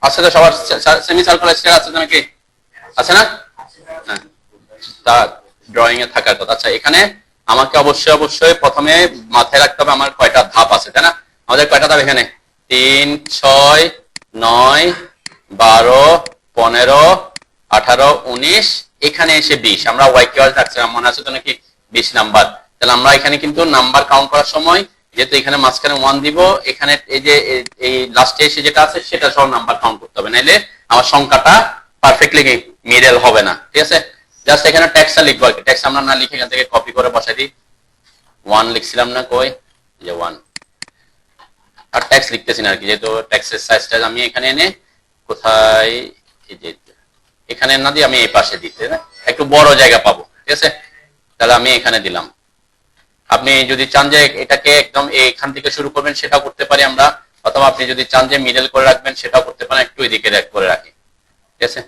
আছে তো সবার সেমি সার্কুলার স্ট্রাকচার আছে নাকি? আছে না? হ্যাঁ, তা ড্রয়িং এ থাকার কথা। আচ্ছা, এখানে আমাকে অবশ্যই প্রথমে মাথায় রাখতে হবে আমার কয়টা ধাপ আছে, তাই না? আমাদের কয়টা ধাপ এখানে? 3, 6, 9, 12, 15, 18, 19, এখানে এসে 20। আমরা ওয়াই কিওয়ার্ড রাখছিলাম, মনে আছে তো নাকি? 20 নাম্বার। তাহলে আমরা এখানে কিন্তু নাম্বার কাউন্ট করার সময় যেহেতু এখানে মাঝখানে 1 দিব, এখানে এই যে এই লাস্টে এসে যেটা আছে সেটা সহ নাম্বার কাউন্ট করতে হবে, নাইলে আমার সংখ্যাটা পারফেক্টলি মিডল হবে না। ঠিক আছে, জাস্ট এখানে ট্যাক্সটা লিখবো আর কি। ট্যাক্স আমরা না লিখে এখান থেকে কপি করে বসাই দিই। 1 লিখছিলাম না, কই যে 1, আর ট্যাক্স লিখতেছি না আর কি, যেহেতু ট্যাক্সের সাইজটা আমি এখানে এনে কোথায়, এই যে এখানে না দিয়ে আমি এই পাশে দিতে একটু বড় জায়গা পাবো। ঠিক আছে, তাহলে আমি এখানে দিলাম। আপনি যদি চান যে এটাকে একদম এখান থেকে শুরু করবেন সেটাও করতে পারি আমরা, অথবা আপনি যদি চান যে মিডল করে রাখবেন সেটাও করতে পারেন, একটু এদিকে করে রাখি। ঠিক আছে,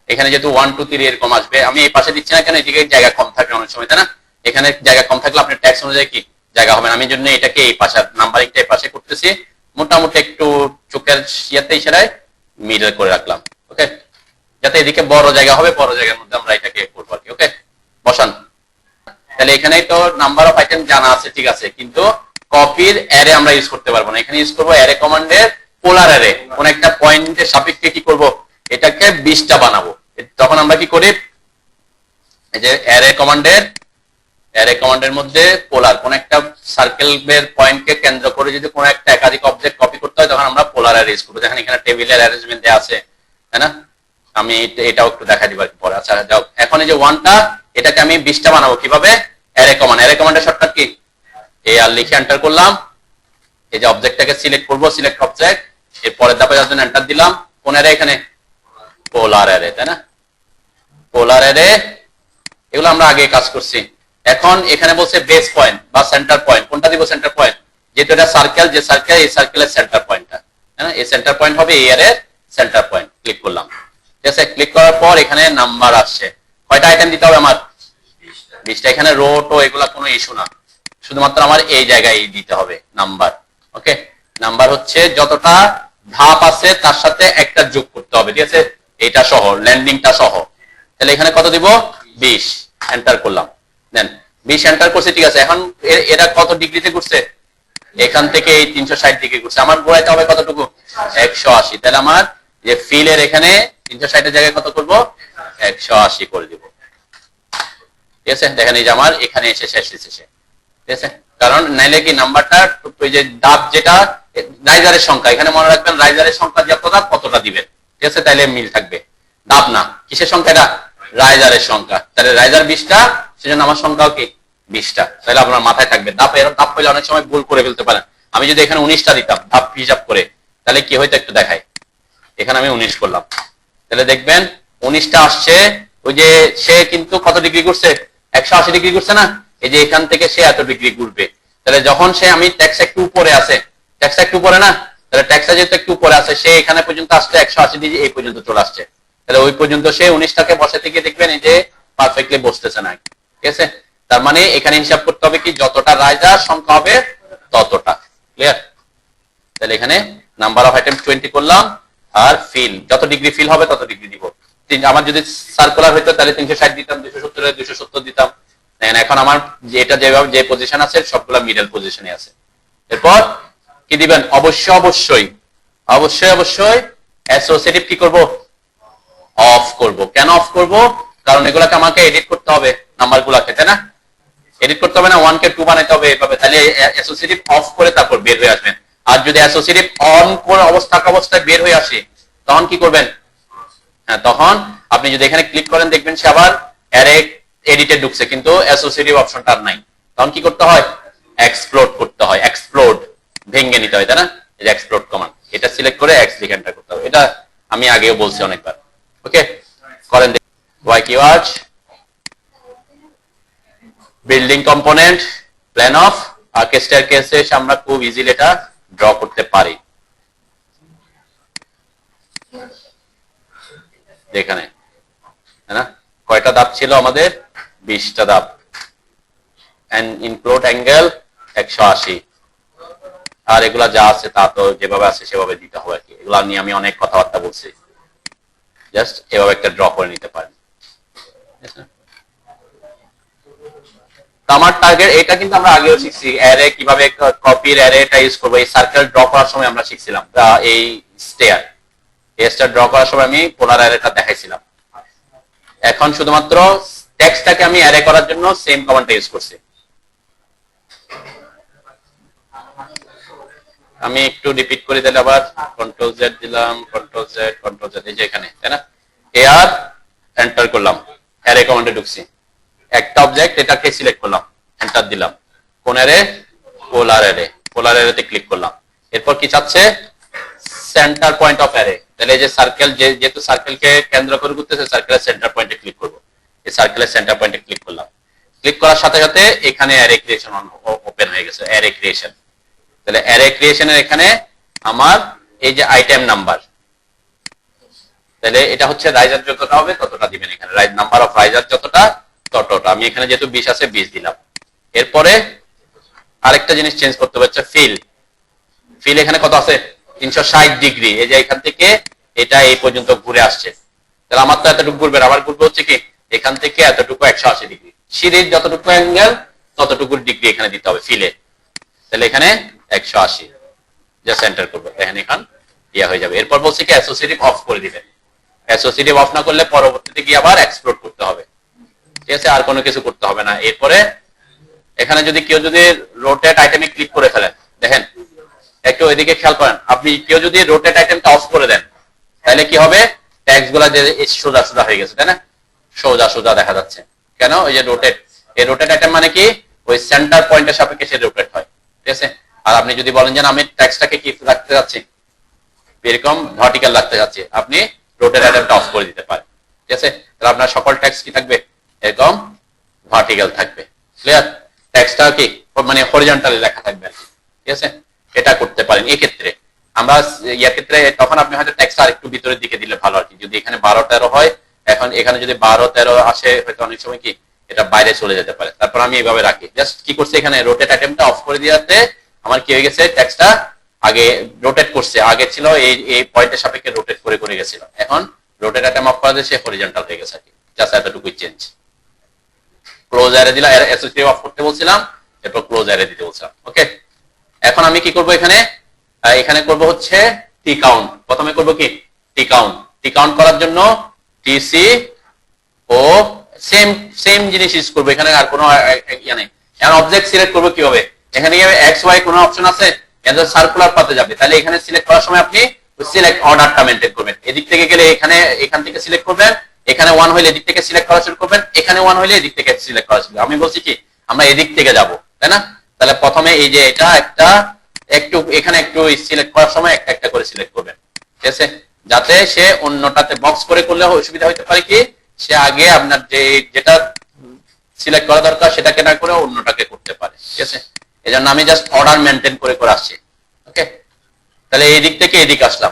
এখানে যেহেতু 1, 2, 3 এরকম আসবে, আমি এই পাশে দিচ্ছি না কেন, এদিকে জায়গা কম থাকে অনেক সময়, তাই না? এখানে জায়গা কম থাকলে আপনার ট্যাক্স অনুযায়ী কি জায়গা হবে না। আমি জন্য এটাকে এই পাশে নাম্বারিংটা এই পাশে করতেছি, মোটামুটি একটু চোখের ইয়াতে ইশারায় মিডল করে রাখলাম। ওকে, যাতে এদিকে বড় জায়গা হবে, বড় জায়গার মধ্যে আমরা এটাকে করবো আর কি। ওকে, বসান। তাহলে এখানে তো নাম্বার অফ আইটেম জানা আছে, ঠিক আছে, কিন্তু কপির অ্যারে আমরা ইউজ করতে পারবো না। এখানে ইউজ করবো অ্যারে কমান্ডের পোলার অ্যারে। কোন একটা পয়েন্টের সাপেক্ষে কি করব, এটাকে 20টা বানাবো। তখন আমরা কি করি, এই যে অ্যারে কমান্ডের মধ্যে পোলার, কোন একটা সার্কেলের পয়েন্টকে কেন্দ্র করে যদি কোন একটা একাধিক অবজেক্ট কপি করতে হয় তখন আমরা পোলার অ্যারে ইউজ করবো। দেখেন এখানে টেবিলের অ্যারেঞ্জমেন্ট দেওয়া আছে, তাই না? আমি এটাও একটু দেখা দিব পরে। আচ্ছা যাও, এখন এই যে 1টা, এটাকে আমি 20টা বানাবো কিভাবে? অ্যারে কমান্ডের শর্টকাট কি? এই আর লিখে এন্টার করলাম। এই যে অবজেক্টটাকে সিলেক্ট করব, সিলেক্ট অবজেক্ট, এর পরের ধাপে যাওয়ার জন্য এন্টার দিলাম। কোন অ্যারে? এখানে পোলার অ্যারে, তাই না? পোলার অ্যারে, এগুলো আমরা আগে কাজ করছি। এখন এখানে বলছে বেস পয়েন্ট বা সেন্টার পয়েন্ট, কোনটা দিব সেন্টার পয়েন্ট? যেহেতু এটা সার্কেল, যে সার্কেল, এই সার্কেলের সেন্টার পয়েন্টটা, তাই না? এই সেন্টার পয়েন্ট হবে এই অ্যারের সেন্টার পয়েন্ট। ক্লিক করলাম। ঠিক আছে, ক্লিক করার পর এখানে নাম্বার আসছে। কয়টা আইটেম দিতে হবে আমার? 20টা। এখানে রো টো এগুলা কোনো ইস্যু না, শুধুমাত্র আমার এই জায়গায় দিতে হবে নাম্বার। ওকে, নাম্বার হচ্ছে যতটা ধাপ আছে তার সাথে একটা যোগ করতে হবে। ঠিক আছে, এটা সহ, ল্যান্ডিংটা সহ। তাহলে এখানে কত দিব? 20। এন্টার করলাম, দেন 20 এন্টার করছি। ঠিক আছে, এখন এরা কত ডিগ্রিতে ঘুরছে? এখান থেকে এই 360 ডিগ্রি ঘুরছে। আমার ঘোরাইতে হবে কতটুকু? 180। তাহলে আমার যে ফিলের এখানে 360 এর জায়গায় কত করব? 180 করে দিব। ঠিক আছে, দেখেন এই যে আমার এখানে এসে শেষ শেষে। ঠিক আছে, কারণ নাইলে কি নাম্বারটা ওই যে ধাপ যেটা রাইজারের সংখ্যা, এখানে মনে রাখবেন রাইজারের সংখ্যা যত ধাপ কতটা দিবেন। ঠিক আছে, তাইলে মিল থাকবে। ধাপ না, কিসের সংখ্যা এটা? রাইজারের সংখ্যা। তাহলে রাইজার 20টা, সেজন্য আমার সংখ্যাও কি 20টা। তাহলে আপনার মাথায় থাকবে। ধাপ হইলে অনেক সময় ভুল করে ফেলতে পারেন। আমি যদি এখানে 19টা দিতাম ধাপ হিসাব করে, তাহলে কি হয়তো একটু দেখাই। এখানে আমি 19 করলাম, তাহলে দেখবেন 19টা আসছে। ওই যে সে কিন্তু কত ডিগ্রি ঘুরছে? 180 ডিগ্রি ঘুরছে না? এই যে এখান থেকে সে এত ডিগ্রি ঘুরবে। তাহলে যখন সে, আমি ট্যাক্স একটু উপরে আছে, ট্যাক্সটা একটু উপরে না, তাহলে ট্যাক্সটা যেহেতু একটু উপরে আছে, সে এখানে পর্যন্ত আসছে 180 ডিগ্রি এই পর্যন্ত চলে আসছে। তাহলে ওই পর্যন্ত সে 19টাকে বসে থেকে দেখবেন এই যে পারফেক্টলি বসতেছে না। ঠিক আছে, তার মানে এখানে হিসাব করতে হবে কি যতটা রাইজার সংখ্যা হবে ততটা। ক্লিয়ার? তাহলে এখানে নাম্বার অফ আইটেম 20 করলাম, আর ফিল যত ডিগ্রি ফিল হবে তত ডিগ্রি দিব। আমার যদি সার্কুলার হইতো তাহলে 360 দিতাম, 270 এর 270 দিতাম। এখন আমার যেটা যেভাবে যে পজিশন আছে সবগুলা মিডল পজিশনে আছে। এরপর কি দিবেন? অবশ্যই অ্যাসোসিয়েটিভ কি করব? অফ করব। কেন অফ করব? কারণ এগুলাকে আমাকে এডিট করতে হবে, নাম্বারগুলোকে, তাই না? এডিট করতে হবে না, 1 কে 2 বানাইতে হবে এভাবে। তাহলে অ্যাসোসিয়েটিভ অফ করে তারপর বের হয়ে আসবেন। আর যদি অ্যাসোসিয়েটিভ অন করে অবস্থায় বের হয়ে আসে তখন কি করবেন? হ্যাঁ, তখন আপনি যদি এখানে ক্লিক করেন দেখবেন সে আবার অ্যারে এডিটে ঢুকছে, কিন্তু অ্যাসোসিয়েটিভ অপশনটা আর নাই। তখন কি করতে হয়? এক্সপ্লোড করতে হয়। এক্সপ্লোড ভেঙে নিতে হয়, তাই না? এই যে এক্সপ্লোড কমান্ড, এটা সিলেক্ট করে এক্স লিখে এন্টার করতে হবে। এটা আমি আগেও বলছি অনেকবার। ওকে, করেন। Y keyword, building component, plan of স্টেয়ারকেসে আমরা খুব ইজিলি এটা ড্র করতে পারি। এখানে কয়টা ধাপ ছিল আমাদের? 20টা ধাপ। ইনক্লুড অ্যাঙ্গেল 180, আর এগুলা যা আছে তা তো যেভাবে আছে সেভাবে দিতে হবে আর কি। এগুলা নিয়ে আমি অনেক কথাবার্তা বলছি, জাস্ট এভাবে একটা ড্র করে নিতে পারেন। আমার টার্গেট এটা কিন্তু আমরা আগেও শিখছি, অ্যারে কিভাবে কপির অ্যারেটা ইউজ করবো। এই সার্কেল ড্র করার সময় আমরা শিখছিলাম, এই স্টেয়ার ড্র করার সময় আমি পোলার অ্যারেটা দেখাইছিলাম। এখন শুধুমাত্র টেক্সটটাকে আমি অ্যারে করার জন্য সেম কমান্ডটা ইউজ করছি। আমি একটু রিপিট করে দিলে আবার কন্ট্রোল জেড দিলাম, কন্ট্রোল জেড, কন্ট্রোল জেড, এই যে এখানে, তাই না? এআর এন্টার করলাম, অ্যারে কমান্ডে ঢুকছি, একটা অবজেক্ট এটাকে সিলেক্ট করলাম, এন্টার দিলাম। কোন অ্যারে? পোলার অ্যারে। পোলার অ্যারেতে ক্লিক করলাম। এরপর কি চাচ্ছে? Centre point of array. তাহলে এই যে সার্কেল, যেহেতু সার্কেলকে কেন্দ্র করে ঘুরতেছে, সার্কেলের সেন্টার পয়েন্টে ক্লিক করব। এই সার্কেলের সেন্টার পয়েন্টে ক্লিক করলাম। ক্লিক করার সাথে সাথে এখানে অ্যারে ক্রিয়েশন ওপেন হয়ে গেছে, অ্যারে ক্রিয়েশন। তাহলে অ্যারে ক্রিয়েশনের এখানে আমার এই যে আইটেম নাম্বার, তাহলে এটা হচ্ছে রাইজার যতটা হবে ততটা দিবেন এখানে, নাম্বার অফ রাইজার যতটা ততটা। আমি এখানে যেহেতু 20 আছে 20 দিলাম। এরপরে আরেকটা জিনিস চেঞ্জ করতে হচ্ছে, ফিল। ফিল এখানে কত আছে? 360 ডিগ্রি। এই যে এখান থেকে এটা এই পর্যন্ত ঘুরে আসছে, তাহলে আমার তো এতটুকু ঘুরবে, আবার ঘুরবে হচ্ছে কি এখান থেকে এতটুকু 180 ডিগ্রি। সিঁড়ির যতটুকু অ্যাঙ্গেল ততটুকু ডিগ্রি এখানে দিতে হবে ফিলে। তাহলে এখানে 180 জাস্ট এন্টার করবো, দেখেন এখান ইয়া হয়ে যাবে। এরপর বলছি কি অ্যাসোসিয়েটিভ অফ করে দিবেন। অ্যাসোসিয়েটিভ অফ না করলে পরবর্তীতে গিয়ে আবার এক্সপ্লোর করতে হবে, ঠিক আছে? আর কোনো কিছু করতে হবে না। এরপরে এখানে যদি কেউ যদি রোটেট আইটেমে ক্লিক করে ফেলেন, দেখেন একটু এদিকে খেয়াল করেন, আপনি কেউ যদি রোটেট আইটেমটা অফ করে দেন তাহলে কি হবে? ট্যাক্স গুলা যে সোজা সোজা হয়ে গেছে, তাই না? সোজা সোজা দেখা যাচ্ছে। কেন? ওই যে রোটেট, এই রোটেট আইটেম মানে কি ওই সেন্টার পয়েন্টের সাপেক্ষে সে রোটেট হয়, ঠিক আছে? আর আপনি যদি বলেন যে আমি ট্যাক্সটাকে কি রাখতে যাচ্ছি, এরকম ভার্টিক্যাল রাখতে যাচ্ছি, আপনি রোটেট আইটেমটা অফ করে দিতে পারেন, ঠিক আছে? তাহলে আপনার সকল ট্যাক্স কি থাকবে? এরকম ভার্টিক্যাল থাকবে। ক্লিয়ার? ট্যাক্সটা কি মানে হরিজন্টালি লেখা থাকবে, ঠিক আছে? এটা করতে পারেন। এই ক্ষেত্রে আমরা ইয়ার ক্ষেত্রে তখন আপনি হয়তো ট্যাক্স আর একটু ভিতরের দিকে দিলে ভালো আর কি। যদি এখানে 12-13 হয়, এখন এখানে যদি 12-13 আসে, হয়তো অনেক সময় কি এটা বাইরে চলে যেতে পারে। তারপর আমি এইভাবে রাখি, জাস্ট কি করছি এখানে রোটেট আইটেমটা অফ করে দিয়াতে আমার কি হয়ে গেছে? ট্যাক্সটা আগে রোটেট করছে, আগে ছিল এই পয়েন্টের সাপেক্ষে রোটেট করে করে গেছিল, এখন রোটেট আইটেম অফ করা দিয়ে সে হরিজন্টাল হয়ে গেছে আর কি। জাস্ট এতটুকুই চেঞ্জ। ক্লোজ অ্যারে দিলাম, অ্যাসোসিয়েটিভ অফ করতে বলছিলাম, এরপর ক্লোজ অ্যারে দিতে বলছিলাম। ওকে, এখন আমি কি করব এখানে? এখানে করব হচ্ছে টি কাউন্ট। প্রথমে করব কি টি কাউন্ট। টি কাউন্ট করার জন্য টিসি ও সেম সেম জিনিস ইউজ করব, এখানে আর কোনো ইয়া নেই। এখন অবজেক্ট সিলেক্ট করব কিভাবে? এখানে কি এক্স ওয়াই কোনো অপশন আছে? এটা সার্কুলার পাতে যাবে, তাহলে এখানে সিলেক্ট করার সময় আপনি সিলেক্ট অর্ডারটা মেইনটেইন করবেন। এদিক থেকে গেলে এখান থেকে সিলেক্ট করবেন, এখানে 1 হইলে এদিক থেকে সিলেক্ট করা শুরু করবেন, এখানে 1 হইলে এদিক থেকে সিলেক্ট করা শুরু করবেন। আমি বলছি কি আমরা এদিক থেকে যাব, তাই না? তাহলে প্রথমে এই যে এটা একটু এখানে একটু সিলেক্ট করার সময় একটা একটা করে সিলেক্ট করবেন, ঠিক আছে? যাতে সে অন্যটাতে বক্স করে করলে অসুবিধা হতে পারে কি সে আগে আপনার যেটা সিলেক্ট করা দরকার সেটাকে না করে অন্যটাকে করতে পারে, ঠিক আছে? এজন্য আমি জাস্ট অর্ডার মেইনটেইন করে করে আসছি। ওকে, তাহলে এই দিক থেকে এদিকে আসলাম,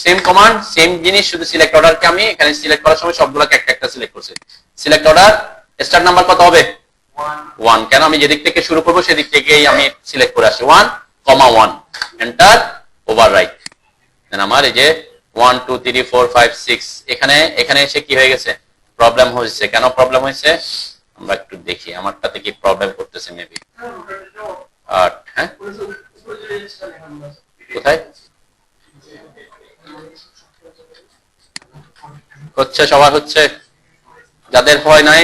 সেম কমান্ড সেম জিনিস, শুধু সিলেক্ট অর্ডারকে আমি এখানে সিলেক্ট করার সময় সবগুলোকে একটা একটা সিলেক্ট করছি। সিলেক্ট অর্ডার স্টার্ট নাম্বার কত হবে? 1। কেন? আমি যেদিক থেকে শুরু করবো সেদিক থেকেই আমি সিলেক্ট করে আসি, 1,1 এন্টার ওভাররাইট। দেন আমার এই যে 1 2 3 4 5 6 এখানে এসে কি হয়ে গেছে? প্রবলেম হয়েছে। কেন প্রবলেম হয়েছে আমরা একটু দেখি, আমারটাতে কি প্রবলেম করতেছে মেবি। 8, হ্যাঁ কোথায় হচ্ছে? সবার হচ্ছে, যাদের হয় নাই।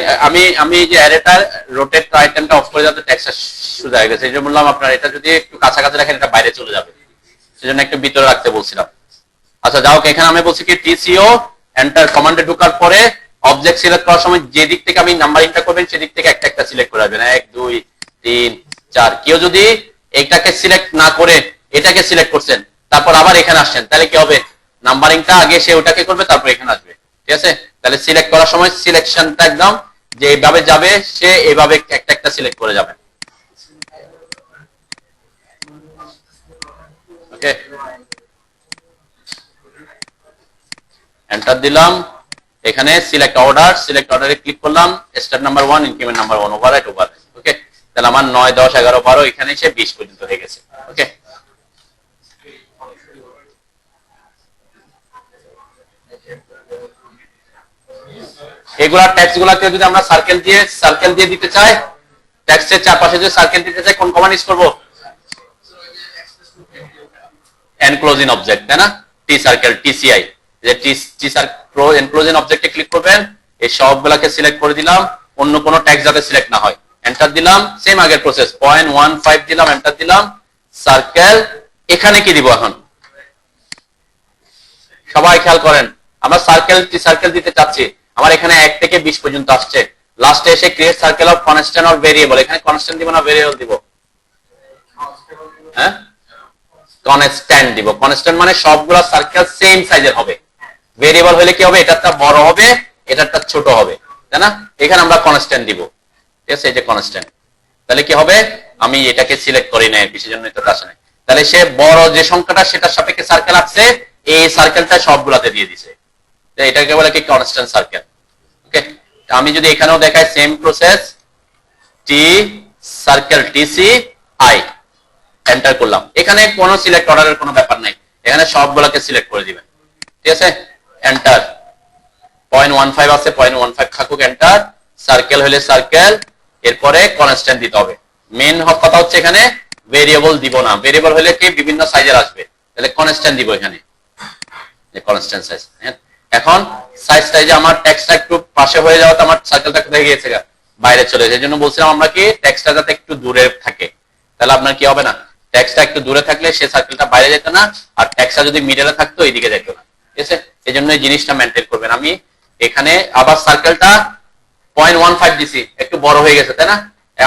আমি যে অ্যারেটার রোটেট আইটেমটা অফ করে যাতে টেক্সটটা সোজা হয়ে গেছে, এই জন্য বললাম আপনার এটা যদি একটু কাছাকাছি রাখেন এটা বাইরে চলে যাবে, সেজন্য একটু ভিতরে রাখতে বলছিলাম। আচ্ছা যাও, এখানে আমি বলছি কি টিসিও এন্টার কমান্ডে ঢোকার পরে অবজেক্ট সিলেক্ট করার সময় যে দিক থেকে আমি নাম্বারিংটা করবেন সেদিক থেকে একটা একটা সিলেক্ট করে আসবেন, 1 2 3 4। কেউ যদি এইটাকে সিলেক্ট না করে এটাকে সিলেক্ট করছেন তারপর আবার এখানে আসছেন, তাহলে কি হবে? নাম্বারিংটা আগে সে ওটাকে করবে তারপর এখানে আসবে, ঠিক আছে? তাহলে সিলেক্ট করার সময় সিলেকশনটা একদম যে এইভাবে যাবে, সে এইভাবে একটা একটা সিলেক্ট করে যাবে। ওকে, এন্টার দিলাম। এখানে সিলেক্ট অর্ডারে ক্লিক করলাম, start number 1 increment number 1 overwrite. Okay, তাহলে আমার 9, 10, 11, 12 এখানে এসে 20 পর্যন্ত হয়ে গেছে। ওকে, এগুলা ট্যাক্স গুলাকে যদি আমরা সার্কেল দিয়ে দিতে চাই, ট্যাক্সের চারপাশে যদি সার্কেল দিতে চাই, কোন কমান্ড ইউজ করব? এনক্লোজিং অবজেক্ট, তাই না? টি সার্কেল, টিসিআই, যে টি সার্কেল এনক্লোজিং অবজেক্টে ক্লিক করবেন, এই সবগুলাকে সিলেক্ট করে দিলাম, অন্য কোনো ট্যাক্স যাতে সিলেক্ট না হয়। এন্টার দিলাম, সেম আগের প্রসেস, 0.15 দিলাম, এন্টার দিলাম, সার্কেল। এখানে কি দিব এখন? সবাই খেয়াল করেন, আমরা টি সার্কেল দিতে চাচ্ছি, আমার এখানে 1 থেকে 20 পর্যন্ত আসছে। লাস্টে এসে create circle of constant or variable, এখানে কনস্ট্যান্ট দিব না ভেরিয়েবল দিব? হ্যাঁ, কনস্ট্যান্ট দিব। কনস্ট্যান্ট মানে সবগুলা সার্কেল সেম সাইজের হবে। ভেরিয়েবল হলে কি হবে? এটাটা বড় হবে, এটাটা ছোট হবে, তাই না? এখানে আমরা কনস্ট্যান্ট দিব, ঠিক আছে? এই যে কনস্ট্যান্ট, তাহলে কি হবে? আমি এটাকে সিলেক্ট করি না, বিশেষ জন্য এটা আসে না। তাহলে সে বড় যে সংখ্যাটা সেটার সাপেক্ষে সার্কেল আছে, এই সার্কেলটা সবগুলাতে দিয়ে দিছে, এটাকে বলে কি? Constant circle. ওকে, আমি যদি এখানেও দেখাই same process, T circle TC I, enter করলাম। এখানে কোনো সিলেক্ট অর্ডারের কোনো ব্যাপার নাই, এখানে সবগুলোকে সিলেক্ট করে দিবেন, ঠিক আছে? এন্টার। 0.15 আছে, 0.15 থাকুক, এন্টার। সার্কেল হলে সার্কেল, এরপরে কনস্ট্যান্ট দিতে হবে। মেন কথা হচ্ছে এখানে ভেরিয়েবল দিব না, ভেরিয়েবল হলে কি বিভিন্ন সাইজের আসবে, তাহলে কনস্ট্যান্ট দিব এখানে, কনস্ট্যান্ট সাইজ। এখন সাইজটা, যে আমার টেক্সটটা একটু পাশে হয়ে যাওয়াতে আমার সার্কেলটা কোথায় গিয়েছে? বাইরে চলে গেছে। এই জন্য বলছিলাম আমরা কি টেক্সটটা যাতে একটু দূরে থাকে, তাহলে আপনার কি হবে না, টেক্সটটা একটু দূরে থাকলে সে সার্কেলটা বাইরে যেত না, আর টেক্সটটা যদি মিডলে থাকতো এইদিকে যেত না, ঠিক আছে? এই জন্য এই জিনিসটা মেনটেন করবেন। আমি এখানে আবার সার্কেলটা 0.15 দিছি, একটু বড় হয়ে গেছে, তাই না?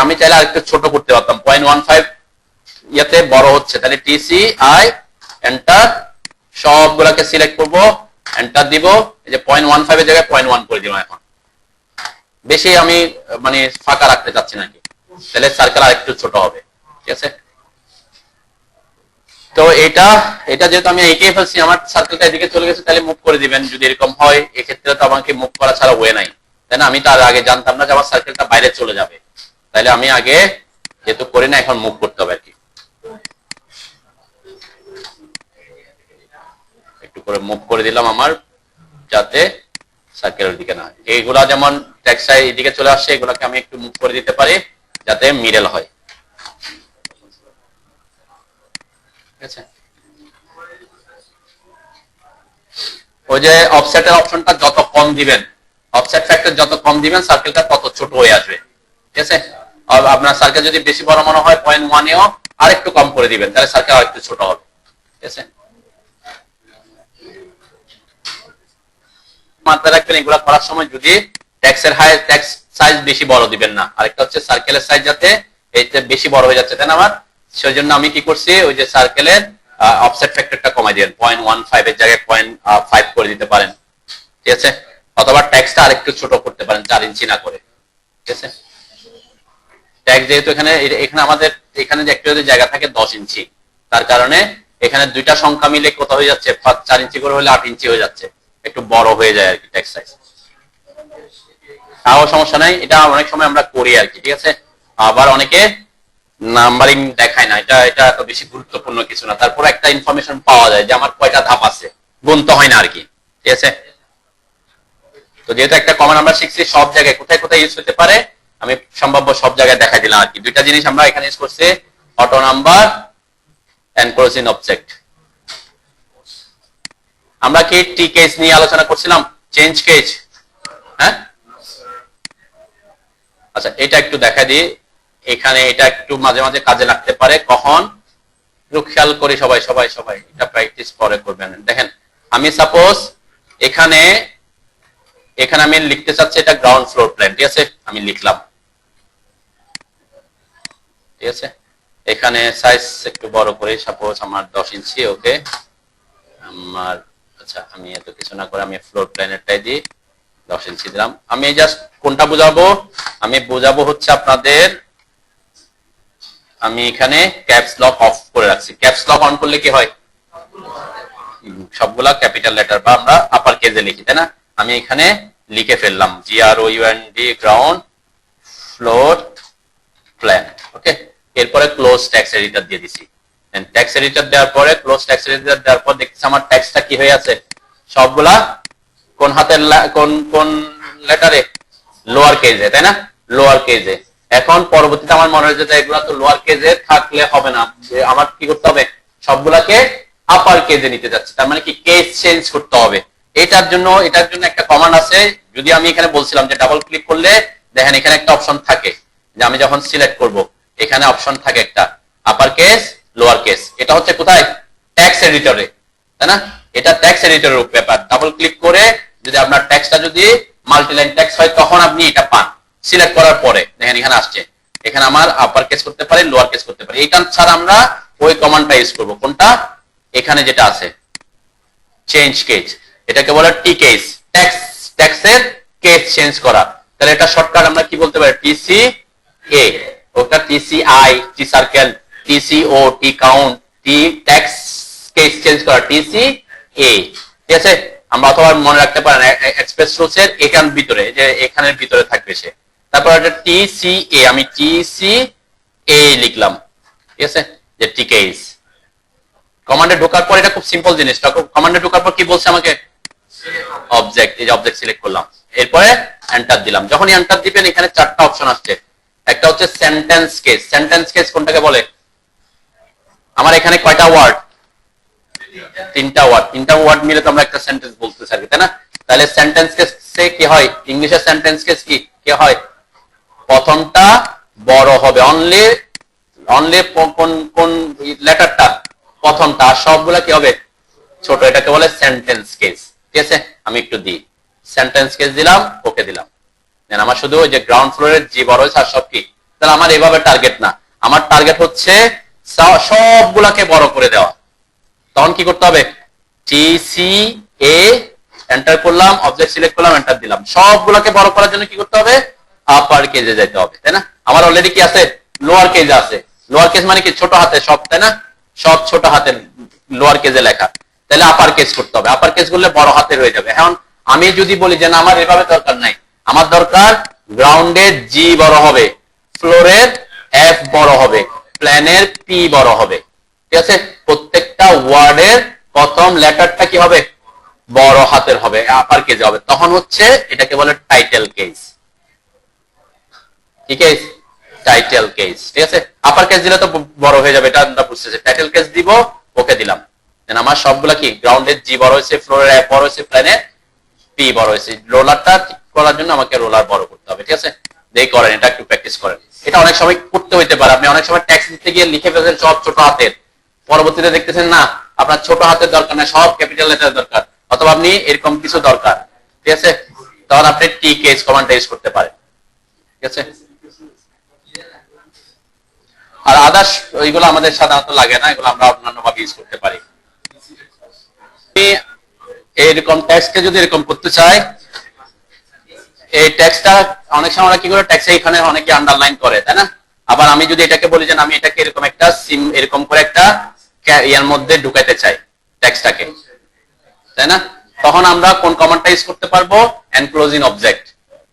আমি চাইলে আরেকটু ছোট করতে পারতাম, 0.15 ইয়াতে বড় হচ্ছে, তাহলে টিসি আই, এন্টার। সবগুলাকে সিলেক্ট করব, এন্টার দিব। এই যে 0.15 এর জায়গায় 0.1 করে দিলাম। এখন বেশি আমি মানে ফাঁকা রাখতে চাচ্ছি নাকি, তাহলে সার্কেল আরেকটু ছোট হবে, ঠিক আছে? তো এটা যেহেতু আমি এঁকে ফেলছি, আমার সার্কেলটা এদিকে চলে গেছে, তাহলে মুভ করে দিবেন। যদি এরকম হয়, এক্ষেত্রে তো আমাকে মুভ করা ছাড়া ওয়ে নাই, তাই না? আমি তার আগে জানতাম না যে আমার সার্কেলটা বাইরে চলে যাবে, তাহলে আমি আগে যেহেতু করি না, এখন মুভ করতে হবে আর কি। একটু করে মুভ করে দিলাম আমার, যাতে সার্কেলের দিকে না হয়। এইগুলা যেমন টেক্সট এদিকে চলে আসছে, এগুলাকে আমি একটু মুভ করে দিতে পারি যাতে মিডল হয়, ঠিক আছে? ওই যে অফসেটের অপশনটা যত কম দিবেন, অফসেট ফ্যাক্টর যত কম দিবেন, সার্কেলটা তত ছোট হয়ে আসবে, ঠিক আছে? আর আপনার সার্কেল যদি বেশি বড় মনে হয়, 0.1 এও আরেকটু কম করে দিবেন, তাহলে সার্কেল আরেকটু ছোট হবে, ঠিক আছে? মাথায় রাখবেন এগুলা করার সময় যদি ট্যাক্সের ট্যাক্স সাইজ বেশি বড় দিবেন না। আরেকটা হচ্ছে সার্কেলের সাইজ যাতে এইটা বেশি বড় হয়ে যাচ্ছে, তাই না? আমার সেই জন্য আমি কি করছি, ওই যে সার্কেলের অফসেট ফ্যাক্টরটা কমাই দিবেন, 0.15 এর জায়গায় 0.5 করে দিতে পারেন, ঠিক আছে? অথবা ট্যাক্সটা আরেকটু ছোট করতে পারেন, 4 ইঞ্চি না করে, ঠিক আছে? ট্যাক্স যেহেতু এখানে আমাদের এখানে যে একটা জায়গা থাকে 10 ইঞ্চি, তার কারণে এখানে দুইটা সংখ্যা মিলে কত হয়ে যাচ্ছে, 4 ইঞ্চি করে হলে 8 ইঞ্চি হয়ে যাচ্ছে, একটু বড় হয়ে যায় আর কি টেক্সট সাইজ। তাও সমস্যা নাই, এটা অনেক সময় আমরা করি আর কি, ঠিক আছে? আবার অনেকে নাম্বারিং দেখায় না, এটা এত বেশি গুরুত্বপূর্ণ কিছু না, তারপর একটা ইনফরমেশন পাওয়া যায় যে আমার কয়টা ধাপ আছে, গুনতে হয় না আর কি, ঠিক আছে? তো যেহেতু একটা কমন আমরা শিখছি, সব জায়গায় কোথায় কোথায় ইউজ হতে পারে আমি সম্ভাব্য সব জায়গায় দেখা দিলাম আর কি। দুইটা জিনিস আমরা এখানে ইউজ করছি, auto number and closing object. আমরা কি টি কেস নিয়ে আলোচনা করছিলাম, চেঞ্জ কেস? হ্যাঁ, আচ্ছা, এটা একটু দেখা দিই। এখানে এটা একটু মাঝে মাঝে কাজে লাগতে পারে, কখন একটু খেয়াল করি। সবাই সবাই সবাই এটা প্র্যাকটিস পরে করবেন। দেখেন, আমি সাপোজ এখানে আমি লিখতে চাচ্ছি এটা গ্রাউন্ড ফ্লোর প্ল্যান, ঠিক আছে? আমি লিখলাম, ঠিক আছে? এখানে সাইজ একটু বড় করে, সাপোজ আমার 10 ইঞ্চি, ওকে? আমার আচ্ছা, আমি এত কিছু না করে আমি ফ্লোর প্ল্যানেরটাই দিই, 10 ইঞ্চি দিলাম। আমি জাস্ট কোনটা বুঝাবো, আমি বুঝাবো হচ্ছে আপনাদের, আমি এখানে ক্যাপস লক অফ করে রাখছি। ক্যাপস লক অন করলে কি হয়, সবগুলা ক্যাপিটাল লেটার বা আমরা আপার কেজে লিখি, তাই না? আমি এখানে লিখে ফেললাম GROUND গ্রাউন্ড ফ্লোর প্ল্যান। ওকে, এরপরে ক্লোজ টেক্সট এডিটর দিয়ে দিছি। টেক্সট এডিটর দেওয়ার পরে ক্লোজ টেক্সট এডিটর দেওয়ার পর দেখতেছি আমার টেক্সটটা কি হয়ে আছে, সবগুলা কোন হাতের কোন কোন লেটারে, লোয়ার কেজে, তাই না, লোয়ার কেজে। এখন পরবর্তীতে আমার মনে হয়েছে যে এগুলা তো লোয়ার কেজে থাকলে হবে না, আমার কি করতে হবে, সবগুলাকে আপার কেজে নিতে যাচ্ছে, তার মানে কি কেস চেঞ্জ করতে হবে। এটার জন্য একটা কমান্ড আছে, যদি আমি এখানে বলছিলাম যে ডাবল ক্লিক করলে দেখেন এখানে একটা অপশন থাকে, যে আমি যখন সিলেক্ট করব এখানে অপশন থাকে একটা আপার কেস লোয়ার কেস। এটা হচ্ছে কোথায়, টেক্সট এডিটরে, তাই না, এটা টেক্সট এডিটরের ব্যাপার। ডাবল ক্লিক করে যদি আপনার টেক্সটটা যদি মাল্টিলাইন টেক্সট হয় তখন আপনি এটা পান। সিলেক্ট করার পরে দেখেন এখানে আসছে, এখানে আমার আপার কেস করতে পারি, লোয়ার কেস করতে পারি। এইটা ছাড়া আমরা ওই কমান্ডটা ইউজ করব, কোনটা, এখানে যেটা আছে চেঞ্জ কেস, এটাকে বলে টি কেস, টেক্সটের কেস চেঞ্জ করা। তাহলে এটা শর্টকাট আমরা কি বলতে পারি, টিসি এ, ওটা T C I, T circle, T C O, T count, T text case change করা, টিসি এ। ঠিক আছে, আমরা অথবা মনে রাখতে পারেন এক্সপ্রেস রুলস এর এখান ভিতরে, যে এখানের ভিতরে থাকবে সে। তারপর এটা টিসি এ, আমি টিসি এ লিখলাম। ঠিক আছে, যে টি কেস। কমান্ডে ঢোকার পর এটা খুব সিম্পল জিনিসটা, কমান্ডে ঢোকার পর কি বলছে আমাকে, অবজেক্ট, এই যে অবজেক্ট সিলেক্ট করলাম, এরপরে এন্টার দিলাম। যখনই এন্টার দিবেন এখানে চারটা অপশন আসছে, একটা হচ্ছে সেন্টেন্স কেস। সেন্টেন্স কেস কোনটাকে বলে, আমার এখানে কয়টা ওয়ার্ড, তিনটা ওয়ার্ড মিলে তো আমরা একটা সেন্টেন্স বলতেছি আর কি, তাই না। তাহলে সেন্টেন্স কেসে কি হয়, ইংলিশে সেন্টেন্স কেস কি হয়, প্রথমটা বড় হবে, অনলি কোন লেটারটা, প্রথমটা, আর সবগুলা কি হবে ছোট, এটাকে বলে সেন্টেন্স কেস। ঠিক আছে, আমি একটু দিই, সেন্টেন্স কেস দিলাম, ওকে দিলাম। আমার শুধু ওই যে গ্রাউন্ড ফ্লোরের জি বড় হয়েছে আর সব কি, তাহলে আমার এভাবে টার্গেট না, আমার টার্গেট হচ্ছে সবগুলাকে বড় করে দেওয়া। তখন কি করতে হবে, টিসি এ এন্টার করলাম, অবজেক্ট সিলেক্ট করলাম, এন্টার দিলাম। সবগুলোকে বড় করার জন্য কি করতে হবে, আপার কেজে যেতে হবে, তাই না। আমার অলরেডি কি আছে, লোয়ার কেজে আছে। লোয়ার কেজ মানে কি, ছোট হাতে সব, তাই না, সব ছোট হাতের লোয়ার কেজে লেখা, তাহলে আপার কেজ করতে হবে। আপার কেজ করলে বড় হাতের হয়ে যাবে। এখন আমি যদি বলি যে না আমার এভাবে দরকার নাই, আমার দরকার গ্রাউন্ডের জি বড় হবে, ফ্লোরের এফ বড় হবে, প্ল্যানের পি বড় হবে। ঠিক আছে, প্রত্যেকটা ওয়ার্ডের প্রথম লেটারটা কি হবে, বড় হাতের হবে, আপার কেজে হবে। তখন হচ্ছে এটাকে বলে টাইটেল কেস। কি কেস, টাইটেল কেস। ঠিক আছে, আপার কেস দিলে তো বড় হয়ে যাবে, এটা আমরা বুঝতেছি। টাইটেল কেস দিব, ওকে দিলাম। আমার সবগুলা কি, গ্রাউন্ডের জি বড় হয়েছে, ফ্লোরের এফ বড় হয়েছে, প্ল্যানের পি বড় হয়েছে। রোলারটা করার জন্য আমাকে রোলার বড় করতে হবে। ঠিক আছে, দেই করেন, এটা একটু প্র্যাকটিস করেন। এটা অনেক সময় করতে হইতে পারে, আপনি অনেক সময় টেক্সট দিতে গিয়ে লিখে ফেলেছেন সব ছোট হাতের, পরবর্তীতে দেখতেছেন না আপনার ছোট হাতের দরকার না, সব ক্যাপিটাল লেটার দরকার, অথবা আপনি এরকম কিছু দরকার। ঠিক আছে, তখন আপনি টি কেস কমান্ডটা ইউজ করতে পারেন। ঠিক আছে, আর আদার্স ওইগুলো আমাদের সাধারণত লাগে না, এগুলো আমরা অন্যান্য ভাবে ইউজ করতে পারি। এরকম টেক্সটকে যদি এরকম করতে চাই, এই টেক্সটটা অনেক সময় আমরা কি করে, টেক্সট এখানে অনেকে আন্ডারলাইন করে, তাই না। আবার আমি যদি এটাকে বলি যে আমি এটাকে এরকম একটা এরকম করে একটা ইয়ার মধ্যে ঢুকাইতে চাই টেক্সটটাকে, তাই না, তখন আমরা কোন কমান্ডটা ইউজ করতে পারবো, এনক্লোজিং অবজেক্ট।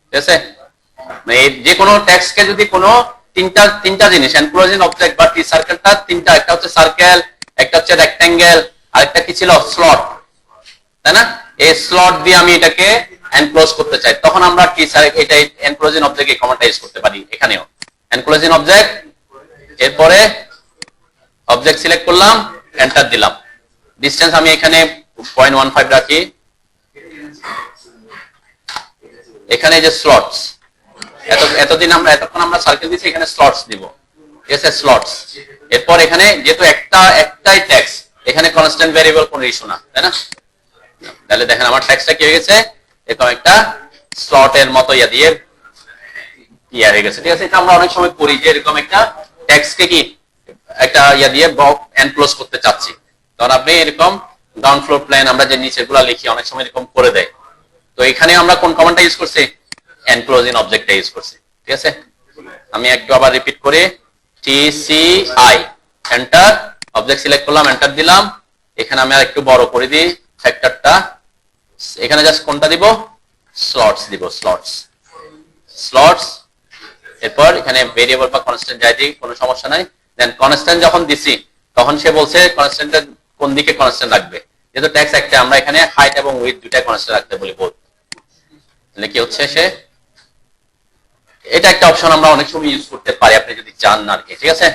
ঠিক আছে, যে কোনো টেক্সটকে যদি কোনো তিনটা জিনিস, এনক্লোজিং অবজেক্ট বা টি সার্কেলটা তিনটা, একটা হচ্ছে সার্কেল, একটা হচ্ছে রেক্ট্যাঙ্গেল, আর একটা কি ছিল, স্লট, তাই না। এই স্লট দিয়ে আমি এটাকে এনক্লোজ করতে চাই, তখন আমরা টি এটা এনক্লোজিং অবজেক্ট এই কমান্ডটা ইউজ করতে পারি। এখানেও এনক্লোজিং অবজেক্ট, এরপরে অবজেক্ট সিলেক্ট করলাম, এন্টার দিলাম। ডিসটেন্স আমি এখানে 0.15 রাখি। এখানে যে স্লটস, এতক্ষণ আমরা সার্কেল দিয়েছি, এখানে স্লটস দিব। ঠিক আছে, স্লটস। এরপর এখানে যেহেতু একটাই টেক্সট, এখানে কনস্ট্যান্ট ভেরিয়েবল কোনো ইস্যু না, তাই না। তাহলে দেখেন আমার টেক্সটটা কি হয়ে গেছে, এরকম একটা স্লটের মতো ইয়া দিয়ে হয়ে গেছে। ঠিক আছে, এটা আমরা অনেক সময় করি যে এরকম একটা টেক্সটকে কি একটা ইয়া দিয়ে এনক্লোজ করতে চাচ্ছি, তখন আপনি এরকম গ্রাউন্ড ফ্লোর প্ল্যান আমরা যে নিচের গুলা লিখি অনেক সময় এরকম করে দেয়। তো এখানে আমরা কোন কমান্ডটা ইউজ করছি, এনক্লোজিং অবজেক্টটা ইউজ করছি। ঠিক আছে, আমি একটু আবার রিপিট করি, টিসিআই এন্টার, অবজেক্ট সিলেক্ট করলাম, এন্টার দিলাম। এখানে আমি আর একটু বড় করে দিই ফ্যাক্টরটা, এখানে জাস্ট কোনটা দিব, স্লটস দিব, স্লটস। এরপর এখানে ভেরিয়েবল বা কনস্ট্যান্ট যাই দিই, কোনো সমস্যা নাই। দেন কনস্ট্যান্ট যখন দিছি তখন সে বলছে কনস্ট্যান্টটা কোন দিকে কনস্ট্যান্ট রাখবে, যেহেতু ট্যাক্স একটা, আমরা এখানে হাইট এবং উইডথ দুইটা কনস্ট্যান্ট রাখতে বলি বোথ। তাহলে কি হচ্ছে, সে এটা একটা অপশন আমরা অনেক সময় ইউজ করতে পারি আপনি যদি চান না আর কি, ঠিক আছে।